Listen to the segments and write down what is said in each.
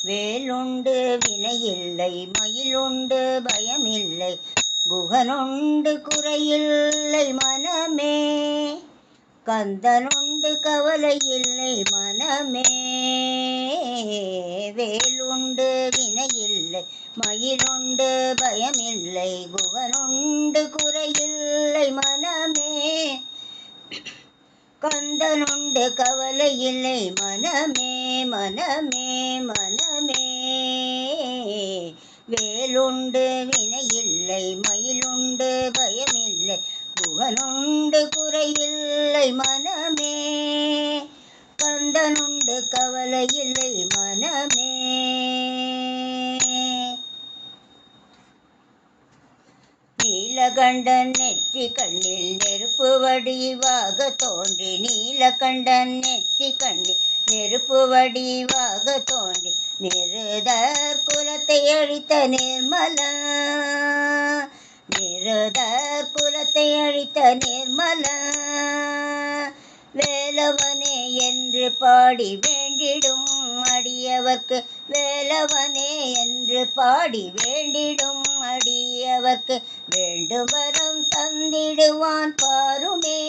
வேலுண்டு வினையில்லை, மயிலுண்டு பயமில்லை, குகனுண்டு குறையில்லை மனமே. கந்தனுண்டு கவலை இல்லை மனமே. வேலுண்டு வினையில்லை, மயிலுண்டு பயமில்லை, குகனுண்டு குறையில்லை மனமே. கந்தனுண்டு கவலை இல்லை மனமே, மனமே, மனமே. வேலுண்டு வினையில்லை, மயிலுண்டு பயமில்லை, குகனுண்டு குறையில்லை மனமே. கந்தனுண்டு கவலை இல்லை மனமே. நீலகண்டன் நெற்றி கண்ணில் நெருப்பு வடிவாக தோன்றி, நீலகண்டன் நெற்றி கண்ணில் நெருப்பு வடிவாக தோன்றி, நிருதர் குலத்தை அழித்த நிர்மலன், நிருதர் குலத்தை அழித்த நிர்மலன். வேலவனே என்று பாடி வேண்டிடும் அடியவர்க்கு, வேலவனே என்று பாடி வேண்டிடும் அடியவர்க்கு, வேண்டுவரம் தந்திடுவான் பாருமே.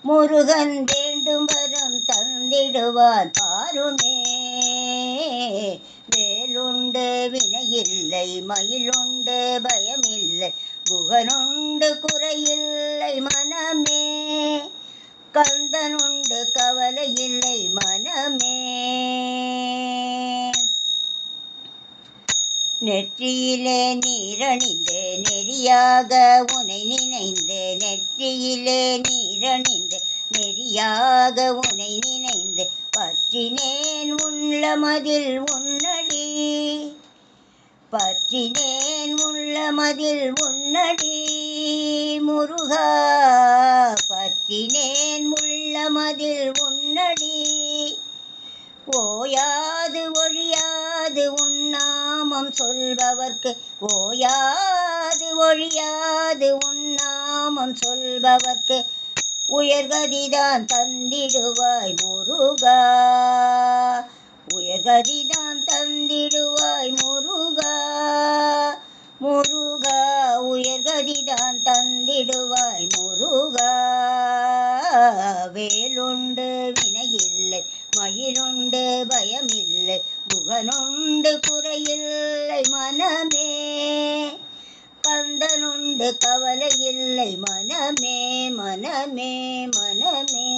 முருகன் வேண்டும் வரம் தந்திடுவான் பாருமே. வேலுண்டு வினையில்லை, மயிலுண்டு பயமில்லை, குகனுண்டு குறையில்லை மனமே. கந்தனுண்டு கவலை இல்லை மனமே. நெற்றியிலே நீரணிந்து நெறியாக உனை நினைந்து, நெற்றியிலே நீரணிந்து நெறியாக உனை நினைந்து, பற்றினேன் உள்ளமதில் உன்னடி, பற்றினேன் உள்ளமதில் உன்னடி முருகா, பற்றினேன் உள்ளமதில் உன்னடி. ஓயாது ஒழியாது உன்னாமம் சொல்பவர்க்கு, ஓயாது ஒழியாது உன்னாமம் சொல்பவர்க்கு, உயர்கதிதான் தந்திடுவாய் முருகா, உயர்கதிதான் தந்திடுவாய் முருகா, முருகா, உயர்கதிதான் தந்திடுவாய் முருகா. வேலுண்டு வினையில்லை, மயிலுண்டு பயமில்லை, குகனுண்டு குறையில்லை மனமே. கந்தனுண்டு கவலை இல்லை மனமே, மனமே, மனமே.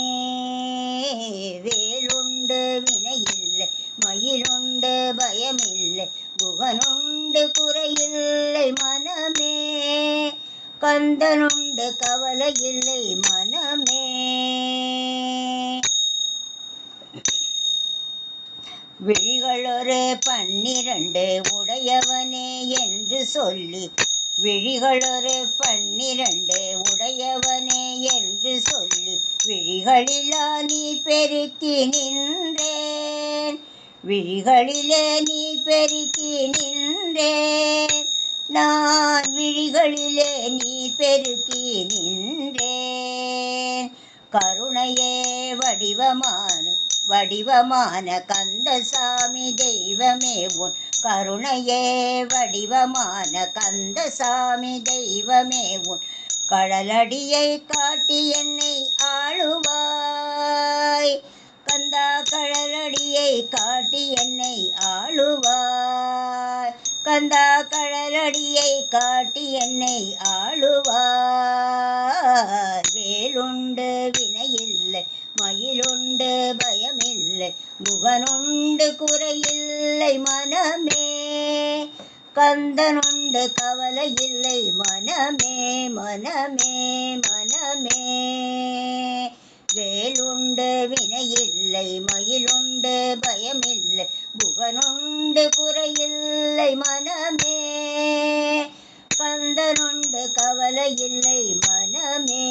வேலுண்டு வினையில்லை, மயிலுண்டு பயமில்லை, குகனுண்டு குறையில்லை மனமே. கந்தனுண்டு கவலை இல்லை மனமே. விழிகளொரு 12 உடையவனே என்று சொல்லி, விழிகளொரு 12 உடையவனே என்று சொல்லி, விழிகளிலா நீ பெருக்கி நின்றேன், விழிகளிலே நீ பெருக்கி நின்றேன், நான் விழிகளிலே நீ பெருக்கி நின்றேன். கருணையே வடிவமான கந்தசாமி தெய்வமே உன், கருணையே வடிவமான கந்தசாமி தெய்வமே உன், கடலடியை காட்டி என்னை ஆளுவாய் கந்தா, கடலடியை காட்டி என்னை ஆளுவாய் கந்தா, கடலடியை காட்டி என்னை ஆளுவாய். வேலுண்டு வினையில்லை, மயிலுண்டு பயமில்லை, குகனுண்டு குறையில்லை மனமே. கந்தனுண்டு கவலை இல்லை மனமே, மனமே, மனமே. வேலுண்டு வினையில்லை, மயிலுண்டு பயமில்லை, குகனுண்டு குறையில்லை மனமே. கந்தனுண்டு கவலை இல்லை மனமே.